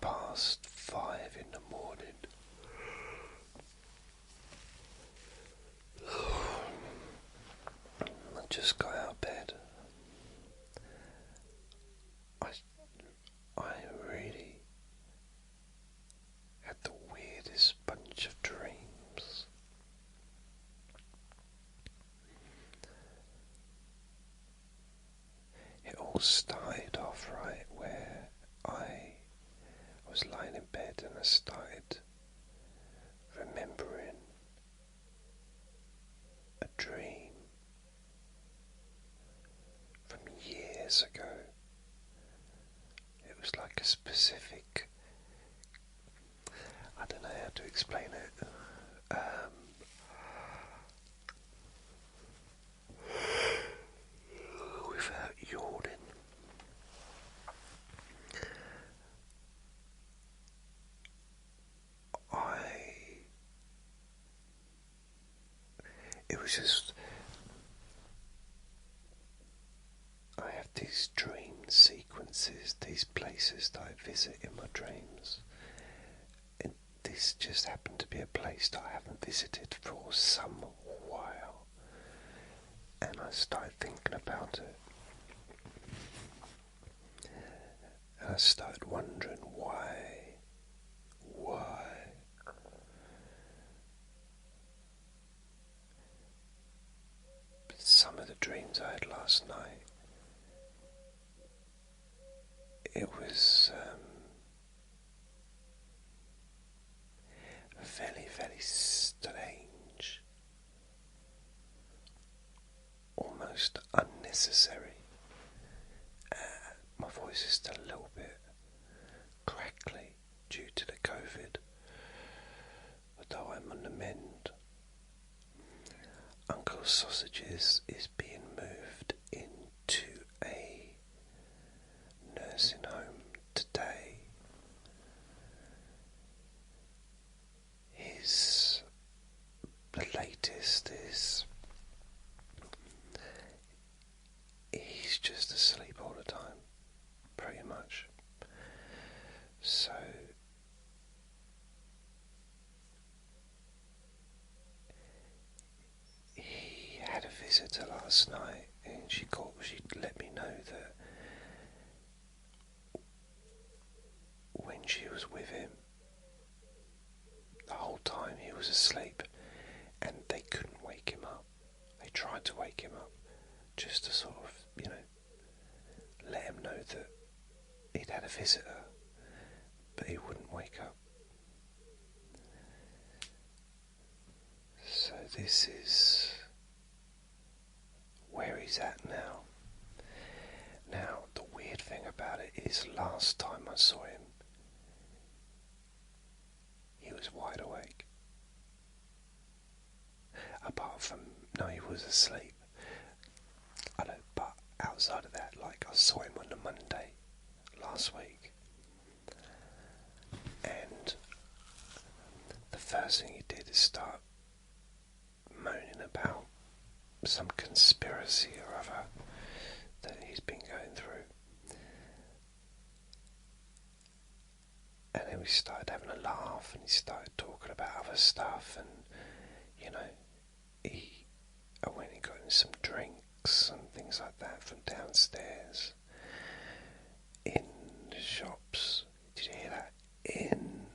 5:30 in the morning. I just got out of bed. I really had the weirdest bunch of dreams. It all started off right where I was lying in bed and I started remembering a dream from years ago. It was like a specific, I don't know how to explain it, without yawning. It was just, I have these dream sequences, these places that I visit in my dreams, and this just happened to be a place that I haven't visited for some while, and I started thinking about it, and I started wondering why. But some of the dreams I had last night, it was very, very strange, almost unnecessary. My voice is still a little bit crackly due to the COVID, although I'm on the mend. Uncle Sausages is being moved into a nursing home today. The latest is he's just asleep all the time, pretty much. So he had a visitor last night, and she let me know that when she was with him, the whole time he was asleep, and they couldn't wake him up. They tried to wake him up just to sort of, let him know that he'd had a visitor, but he wouldn't wake up. So this is where he's at now. Now, the weird thing about it is last time I saw him, he was wide awake. Apart from, no, he was asleep. I know, but outside of that, like I saw him on the Monday last week, and the first thing he did is start moaning about some conspiracy or other that he's been going through. And then we started having a laugh, and he started talking about other stuff, and I went and got him some drinks and things like that from downstairs in the shops. Did you hear that? In.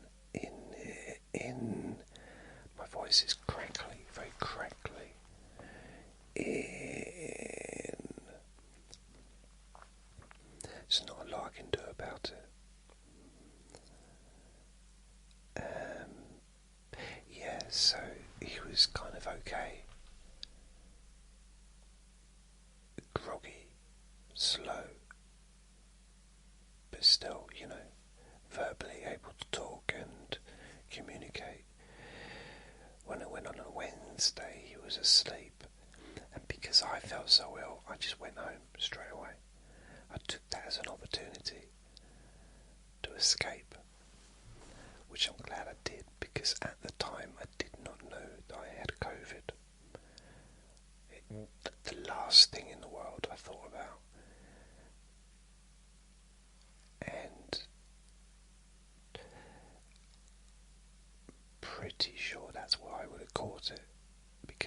My voice is crackly, very crackly. There's not a lot I can do about it. Yeah, so he was kind of okay. Groggy, slow, but still, verbally able to talk and communicate. When I went on a Wednesday, he was asleep, and because I felt so ill, I just went home straight away. I took that as an opportunity to escape, which I'm glad I did, because at the time I did not know that I had COVID. The last thing in the world I thought about. And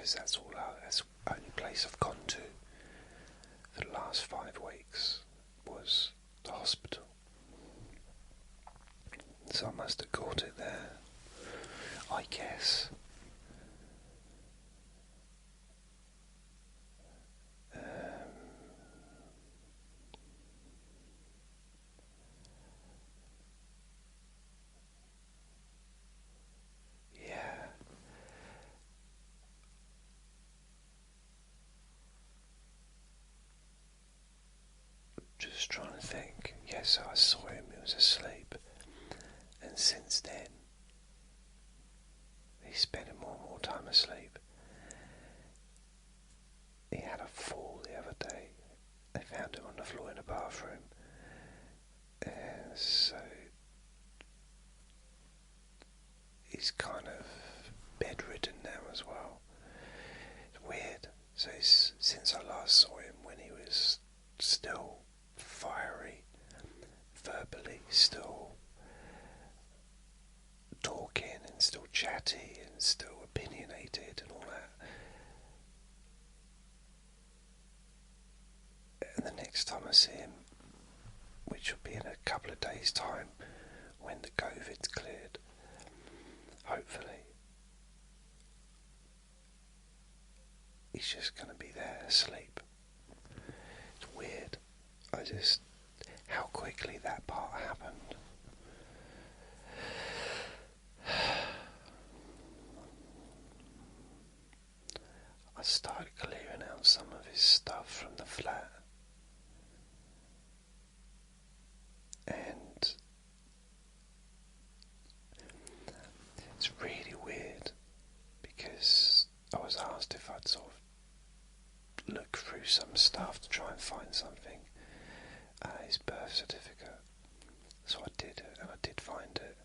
because that's the only place I've gone to for the last 5 weeks was the hospital. So I must have caught it there, I guess. Yeah. Just trying to think. Yes, I saw him, he was asleep. And since then, he's spending more and more time asleep. He had a fall the other day. They found him on the floor in the bathroom. And so he's kind of bedridden now as well. It's weird. So since I last saw him, when he was still fiery, verbally still talking and still chatty and still opinionated and all that, and the next time I see him, which will be in a couple of days' time when the COVID's cleared, hopefully, he's just going to be there asleep. It's weird. How quickly that part happened. I started clearing out some of his stuff from the flat, and it's really weird because I was asked if I'd sort of look through some stuff to try and find something, his birth certificate. So I did it, and I did find it,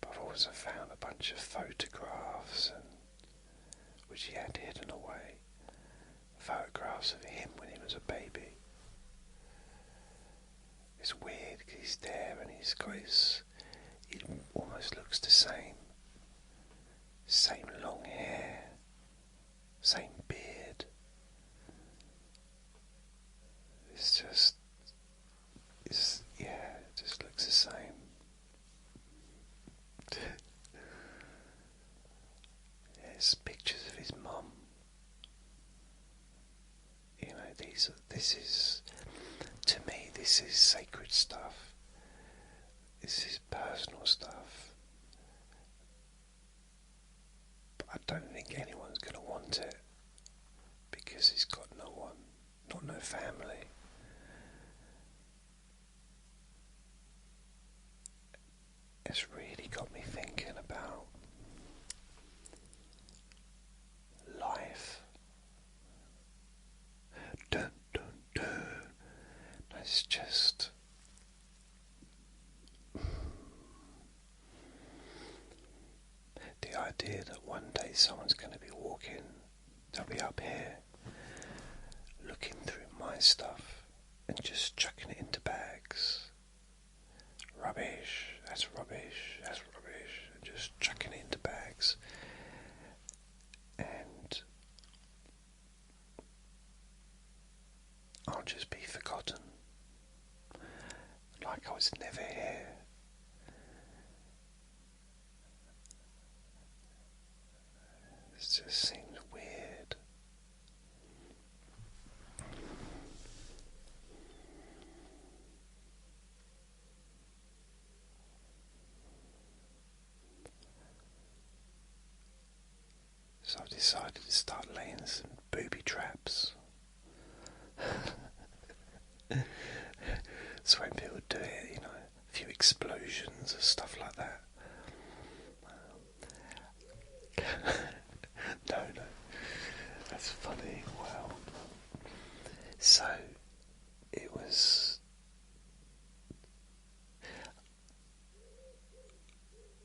but I've also found a bunch of photographs which he had hidden away, photographs of him when he was a baby. It's weird because he's there and he's got he almost looks the same long hair, same beard. It just looks the same. There's pictures of his mum. You know, to me, this is sacred stuff. This is personal stuff. But I don't think anyone's going to want it because he's got no one, no family. It's really got me thinking about life. Dun, dun, dun. It's just the idea that one day someone's going to be walking, they'll be up here looking through my stuff and just chucking it into bags. Rubbish, that's rubbish, that's rubbish, and just chucking it into bags. And I'll just be forgotten, like I was never here. It just seems weird. So I've decided to start laying some booby traps. So when people do it, you know, a few explosions and stuff like that. No, that's funny. Wow. So it was.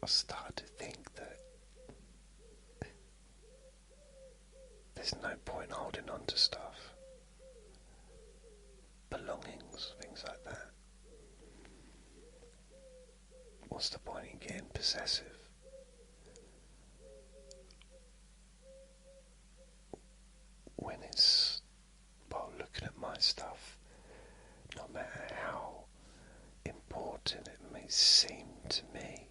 I started to think that there's no point holding on to stuff, belongings, things like that. What's the point in getting possessive? seemed to me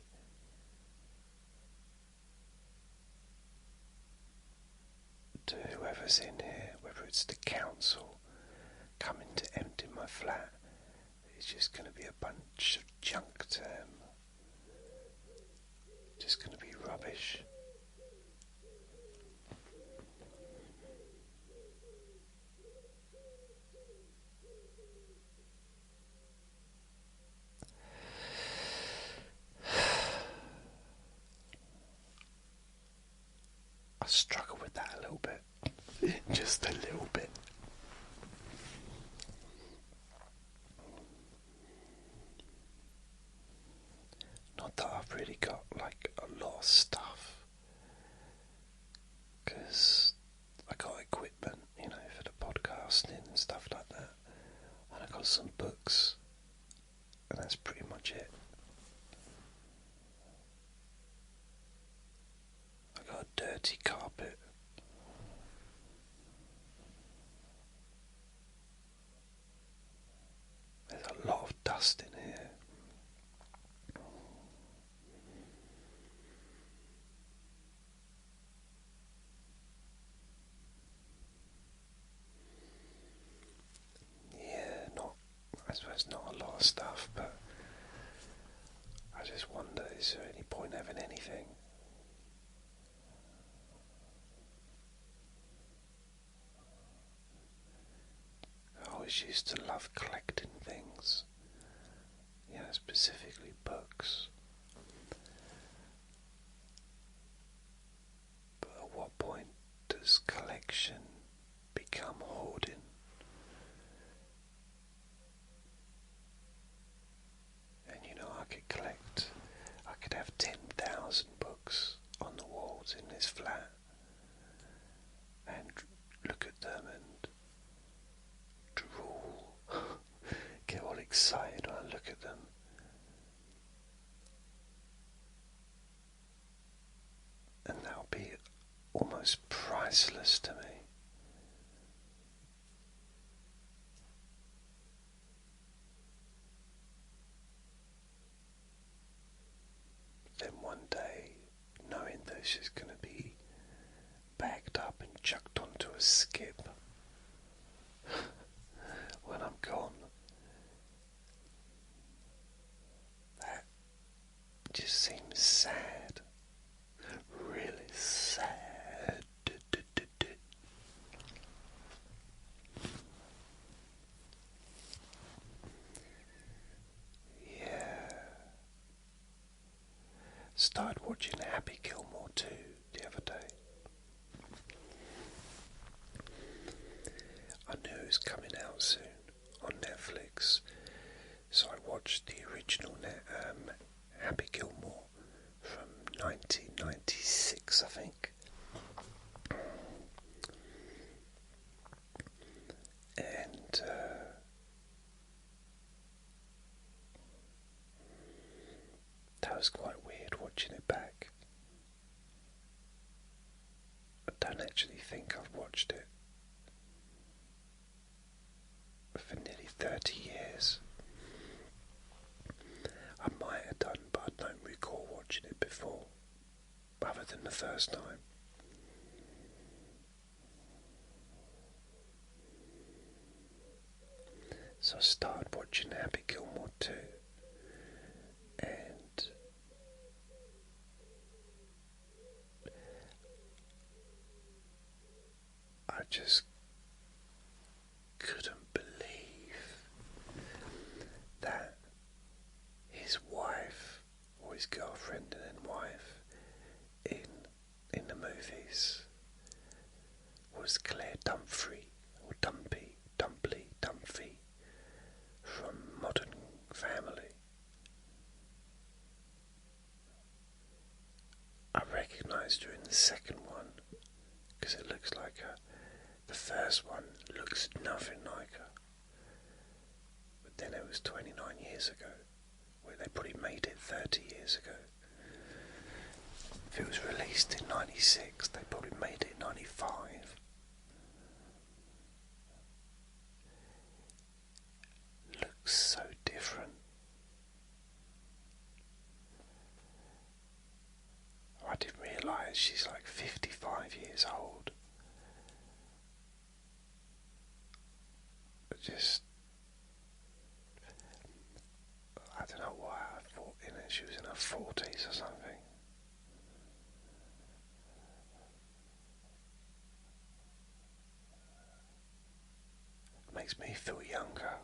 to whoever's in here, whether it's the council coming to empty my flat, it's just going to be a bunch of junk to them. Just going to be rubbish. I struggle with that a little bit. Just a little bit. Not that I've really got like a lot of stuff, because I got equipment, for the podcasting and stuff like that, and I got some books, and that's pretty much it. I got a dirty carpet. There's a lot of dust in here. I suppose not a lot of stuff, but I just wonder, is there any point having anything? I always used to love collecting things, specifically books. But at what point does collection become hoarding? I could have 10,000 books on the walls in this flat and look at them and drool, get all excited when I look at them. And that'll be almost priceless to me. Then one day, knowing that it's just going to be bagged up and chucked onto a skip when I'm gone, that just seems sad, really sad. Started watching Happy Gilmore 2 the other day. I knew it was coming out soon on Netflix, so I watched the original Happy Gilmore from 1996, I think. And that was quite weird watching it back. I don't actually think I've watched it for nearly 30 years. I might have done, but I don't recall watching it before, other than the first time. So I started watching Happy Gilmore 2, and I just couldn't believe that his wife, or his girlfriend and then wife, in the movies was Claire Dunphy, or Dunphy from Modern Family. I recognised her in the second one because it looks like her. The first one looks nothing like her. But then it was 29 years ago, where they probably made it 30 years ago. If it was released in 96, they probably made it in 95. Looks so different. she's like 55 years old. But just, I don't know why I thought she was in her 40s or something. It makes me feel younger.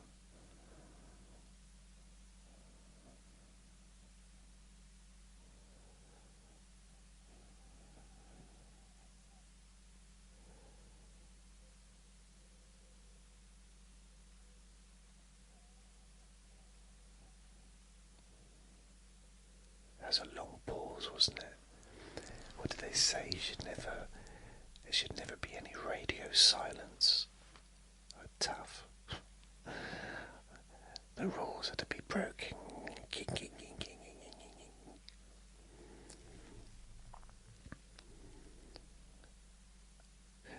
That was a long pause, wasn't it? What did they say? There should never be any radio silence. Oh, tough. The rules are to be broken.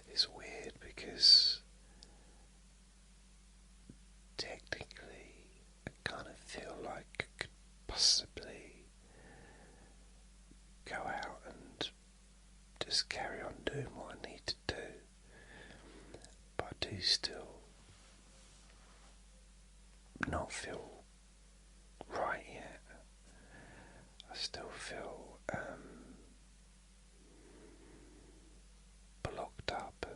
It's weird because technically I kind of feel like I could possibly go out and just carry on doing what I need to do, but I do still not feel right yet. I still feel blocked up and,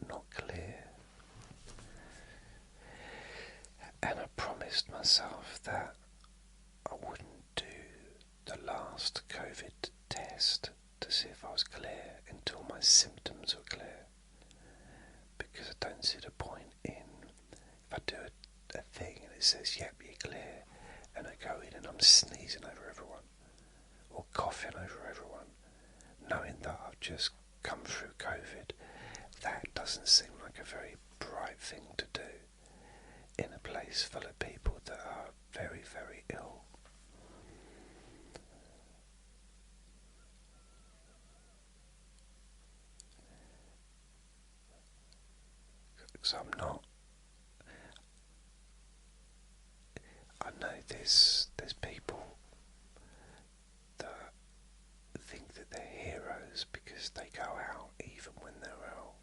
not clear. And I promised myself that I wouldn't do the last COVID test to see if I was clear until my symptoms were clear, because I don't see the point in, if I do a thing and it says yep, you're clear, and I go in and I'm sneezing over everyone or coughing over everyone, knowing that I've just come through COVID. That doesn't seem like a very bright thing to do in a place full of people that are very, very ill. Because I know there's people that think that they're heroes because they go out even when they're ill.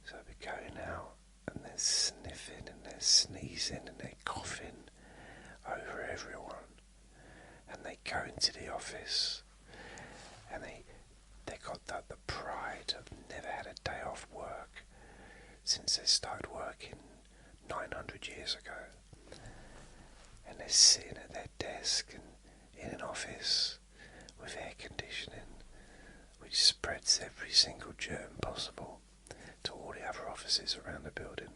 So they're going out and they're sniffing and they're sneezing and they're coughing over everyone, and they go into the office and they got the pride of never had a day off work since they started working 900 years ago, and they're sitting at their desk and in an office with air conditioning which spreads every single germ possible to all the other offices around the building,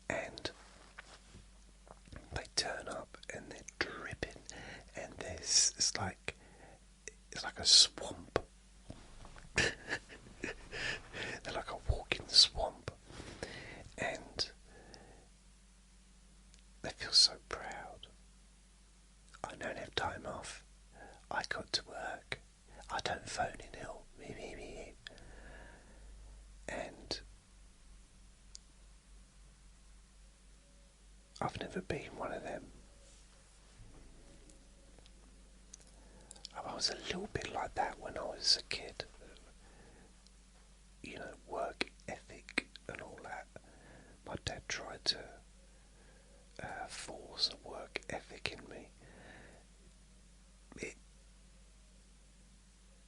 and they turn up and they're dripping, and it's like a swamp. They're like a walking swamp, and they feel so proud. I don't have time off. I got to work. I don't phone in ill. Me. And I've never been one of them. I was a little bit like that when I was a kid. Work ethic and all that. My dad tried to force a work ethic in me.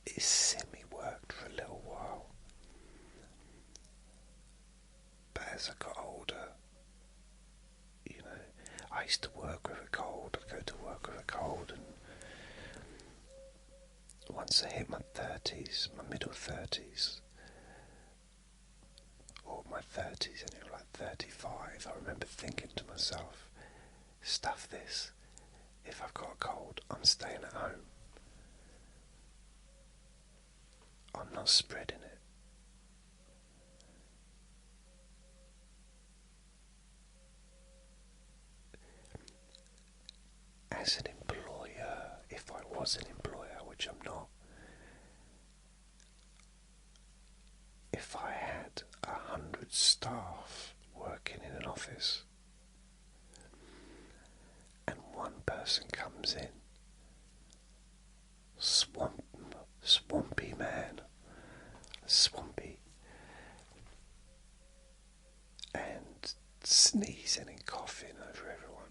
It semi-worked for a little while. But as I got older, I used to work with a cold. I'd go to work with a cold, and once I hit my 30s, my middle 30s, or my 30s, and it was like 35, I remember thinking to myself, stuff this. If I've got a cold, I'm staying at home. I'm not spreading it. As an employer, if I was an employer, which I'm not, if I had 100 staff working in an office, person comes in, swampy man, swampy, and sneezing and coughing over everyone.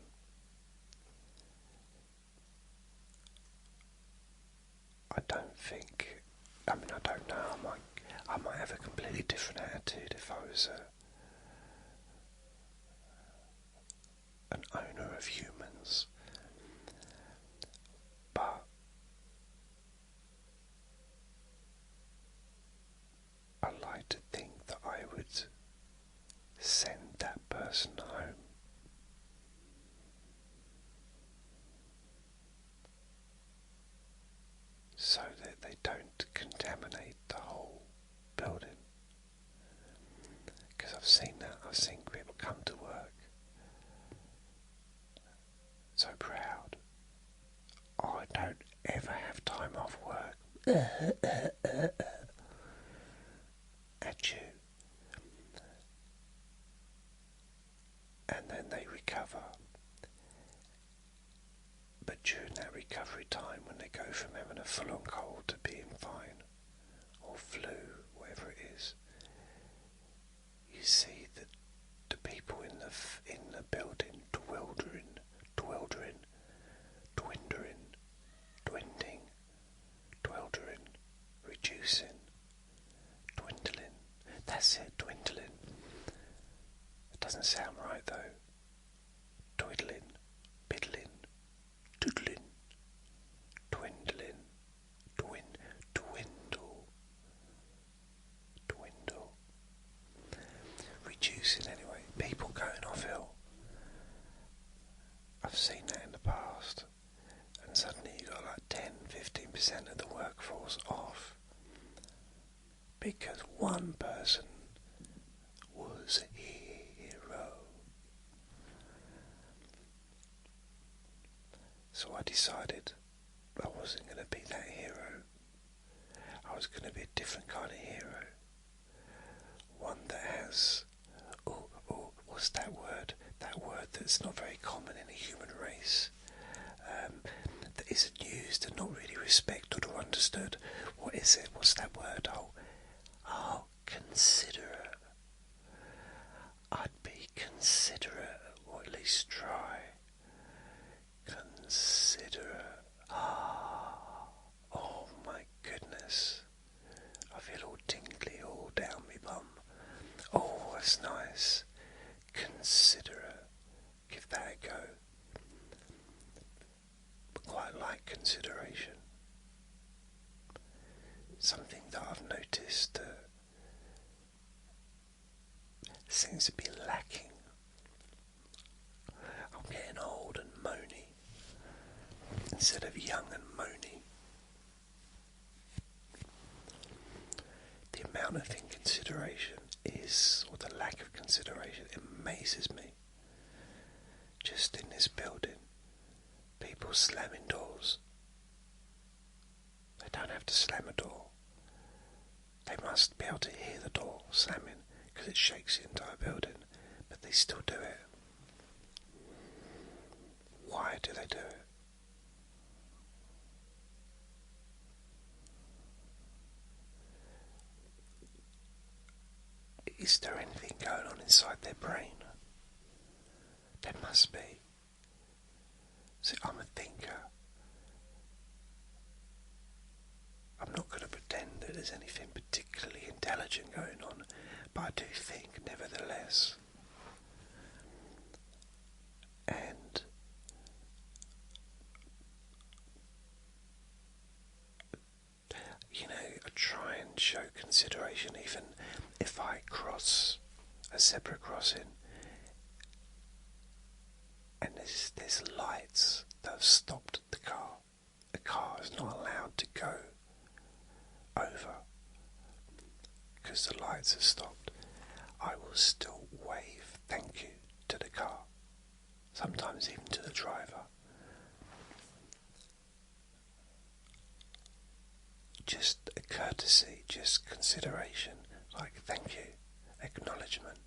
I don't think, I don't know, I might have a completely different attitude if I was an owner of humans, but I like to think that I would send that person home. So that they don't contaminate the whole building. Because I've seen that. I've seen people come to work so proud. I don't ever have time off work. At you. And then they recover. But during that recovery time, when they go from having a full-on cold to being fine, or flu, whatever it is, you see that the people in the building dwindling, reducing, dwindling. That's it, dwindling. It doesn't sound right though. Dwindling, biddling, doodling, dwindling, dwindle, reducing anyway. People going off ill. I've seen that in the past, and suddenly you got like 10-15% of the workforce off because one person was a hero. So I decided I wasn't going to be that hero. I was going to be a different kind of hero. One that has, what's that word? That word that's not very common in the human race. That isn't used and not really respected or understood. What is it? What's that word? Oh, considerate. I'd be considerate, or at least try. Considerate. Oh my goodness. I feel all tingly all down my bum. Oh, that's nice. Considerate. Give that a go. But quite like consideration. Something that I've noticed seems to be lacking. I'm getting old and moany instead of young and moany. The amount of inconsideration is, or the lack of consideration, amazes me. Just in this building, people slamming doors. They don't have to slam a door. They must be able to hear the door slamming because it shakes the entire building, but they still do it. Why do they do it? Is there anything going on inside their brain? There must be. See, I'm a thinker. I'm not going to pretend that there's anything particularly intelligent going on, but I do think nevertheless. And I try and show consideration even if I cross a zebra crossing and there's lights that have stopped the car. The car is not allowed to go over because the lights have stopped. I will still wave thank you to the car, sometimes even to the driver. Just a courtesy, just consideration, like thank you, acknowledgement.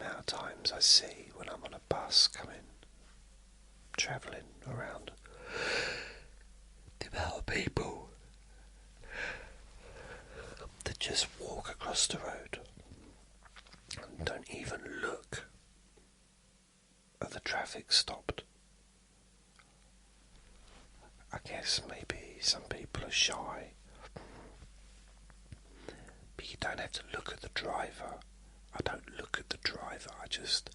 amount of times I see when I'm on a bus travelling around, the amount of people that just walk across the road and don't even look at the traffic stopped. I guess maybe some people are shy, but you don't have to look at the driver. I don't look at the driver, I just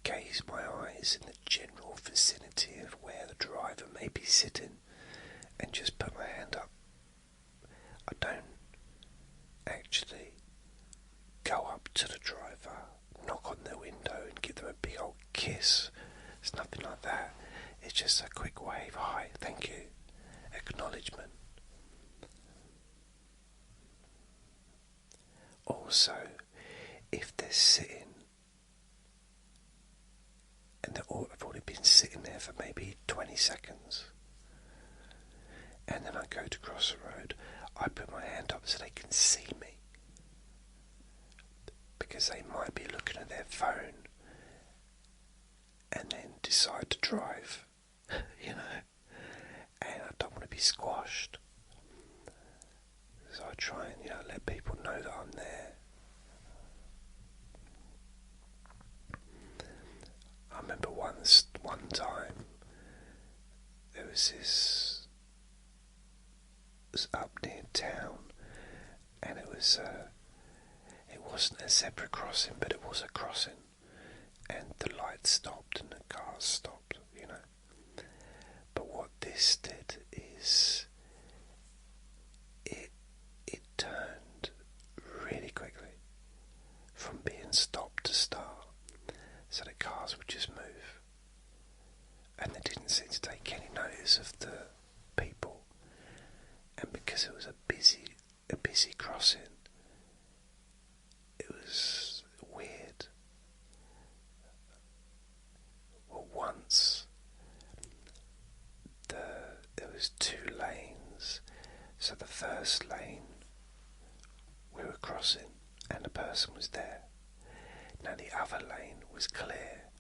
gaze my eyes in the general vicinity of where the driver may be sitting and just put my hand up. I don't actually go up to the driver, knock on their window and give them a big old kiss. It's nothing like that. It's just a quick wave, hi, thank you, acknowledgement. Also, if they're sitting and they've already been sitting there for maybe 20 seconds, and then I go to cross the road, I put my hand up so they can see me, because they might be looking at their phone and then decide to drive, you know, and I don't want to be squashed. So I try and, let people know that I'm there. I remember one time there was this, it was up near town, and it wasn't a zebra crossing, but it was a crossing, and the lights stopped and the cars stopped, But what this did is it turned really quickly from being stopped to start, so the cars would just move, and they didn't seem to take any notice of the people. And because it was a busy crossing, it was weird. Well, once there was 2 lanes, so the first lane we were crossing and the person was there. Now the other lane was clear,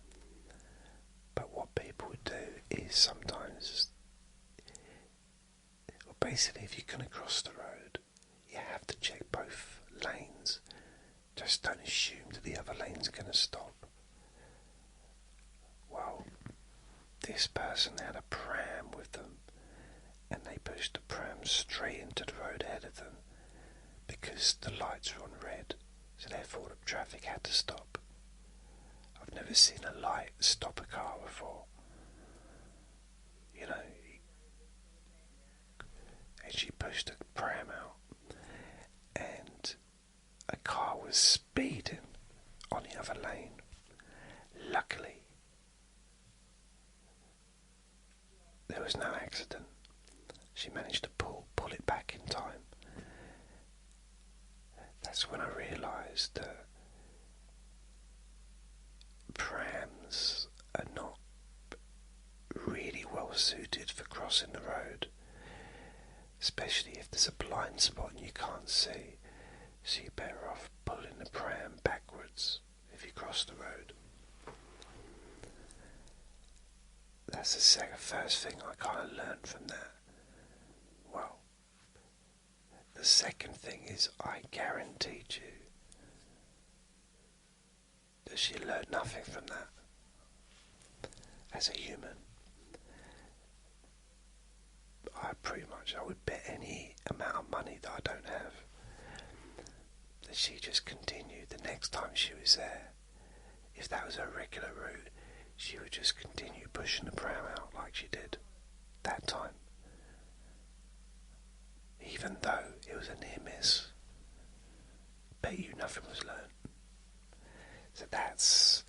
but what people would do is sometimes, well, basically if you're going to cross the road, you have to check both lanes. Just don't assume that the other lane's going to stop. Well, this person had a pram with them, and they pushed the pram straight into the road ahead of them because the lights were on red, so therefore the traffic had to stop. I've never seen a light stop a car before. And she pushed the pram out, and a car was speeding on the other lane. Luckily, there was no accident. She managed to pull it back in time. That's when I realised that prams are not really well suited for crossing the road, especially if there's a blind spot and you can't see. So you're better off pulling the pram backwards if you cross the road. That's the first thing I kind of learned from that. Well, the second thing is, I guaranteed you that she learned nothing from that as a human. I would bet any amount of money that I don't have that she just continued the next time she was there. If that was her regular route, she would just continue pushing the pram out like she did that time, even though it was a near miss. Bet you nothing was learned. So that's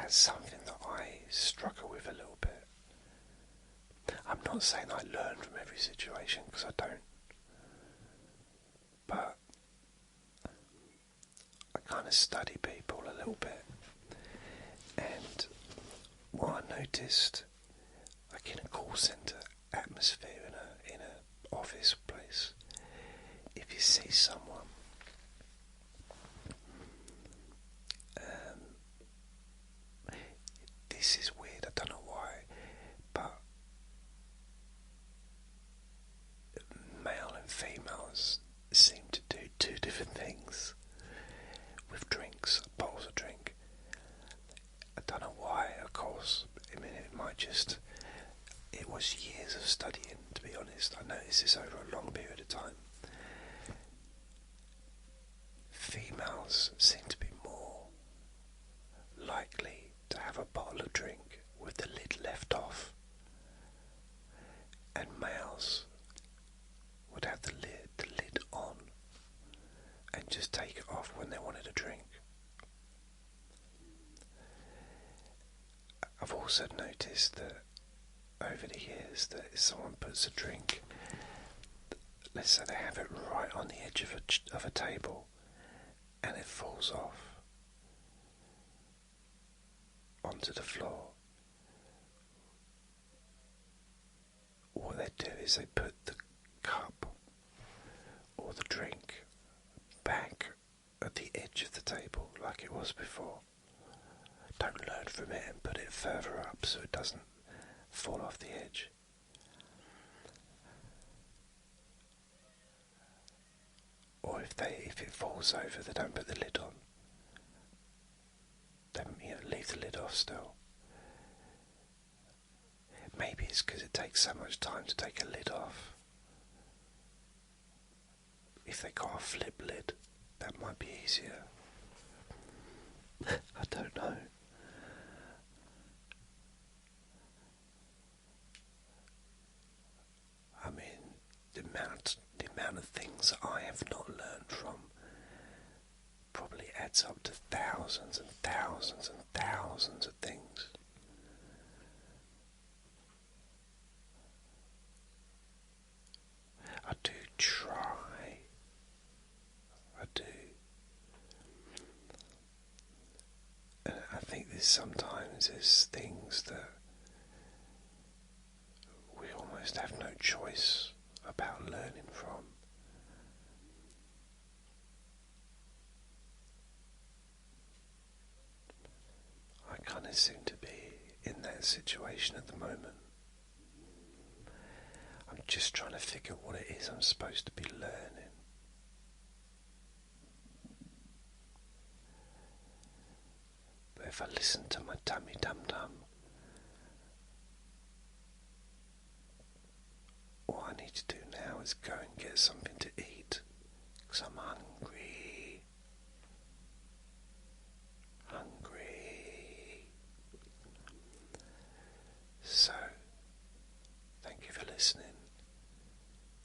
something that I struggle with a little bit. I'm not saying I learn from every situation, because I don't, but I kind of study people a little bit, and what I noticed, like in a call centre atmosphere, in a office place, if you see someone was years of studying, to be honest. I noticed this over a long period of time. Females seem to be more likely to have a bottle of drink with the lid left off, and males would have the lid on and just take it off when they wanted a drink. I've also noticed that over the years that if someone puts a drink, let's say they have it right on the edge of a table and it falls off onto the floor, what they do is they put the cup or the drink back at the edge of the table like it was before. Don't learn from it and put it further up so it doesn't fall off the edge. Or if it falls over, they don't put the lid on. They leave the lid off still. Maybe it's because it takes so much time to take a lid off. If they got a flip lid, that might be easier. I don't know. I mean, the amount of things that I have not learned from probably adds up to thousands and thousands and thousands of things. I do try. I do. And I think sometimes there's things that we almost have no choice about learning from. I kind of seem to be in that situation at the moment. I'm just trying to figure what it is I'm supposed to be learning. But if I listen to my tummy dum-dum, what I need to do now is go and get something to eat, because I'm hungry. So, thank you for listening.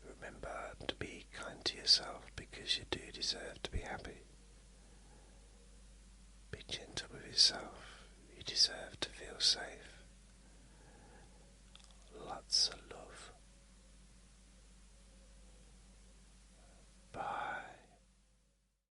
Remember to be kind to yourself, because you do deserve to be happy. Be gentle with yourself. You deserve to feel safe. Lots of